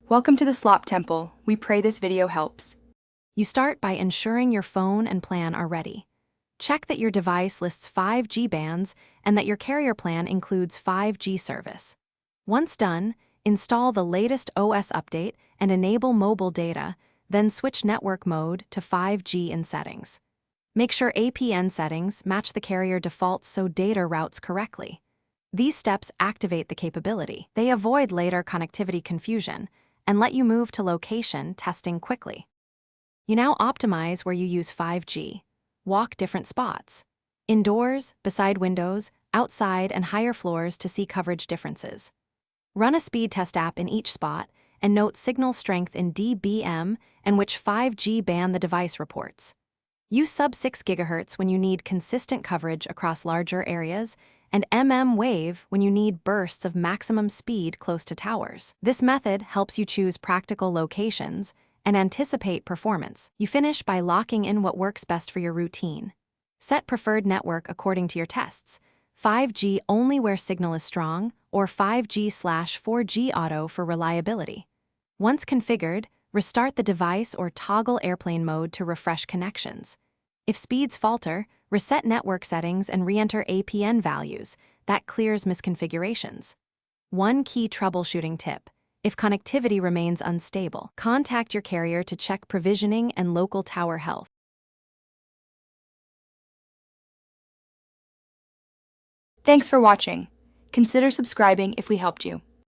Welcome to the Slop Temple. We pray this video helps. You start by ensuring your phone and plan are ready. Check that your device lists 5G bands and that your carrier plan includes 5G service. Once done, install the latest OS update and enable mobile data, then switch network mode to 5G in settings. Make sure APN settings match the carrier defaults so data routes correctly. These steps activate the capability. They avoid later connectivity confusion and let you move to location testing quickly. You now optimize where you use 5G. Walk different spots. Indoors, beside windows, outside, and higher floors to see coverage differences. Run a speed test app in each spot and note signal strength in dBm and which 5G band the device reports. Use sub-6 GHz when you need consistent coverage across larger areas and wave when you need bursts of maximum speed close to towers. This method helps you choose practical locations and anticipate performance. You finish by locking in what works best for your routine. Set preferred network according to your tests. 5G only where signal is strong, or 5G/4G auto for reliability. Once configured, restart the device or toggle airplane mode to refresh connections. If speeds falter, reset network settings and re-enter APN values. That clears misconfigurations. One key troubleshooting tip: if connectivity remains unstable, contact your carrier to check provisioning and local tower health. Thanks for watching. Consider subscribing if we helped you.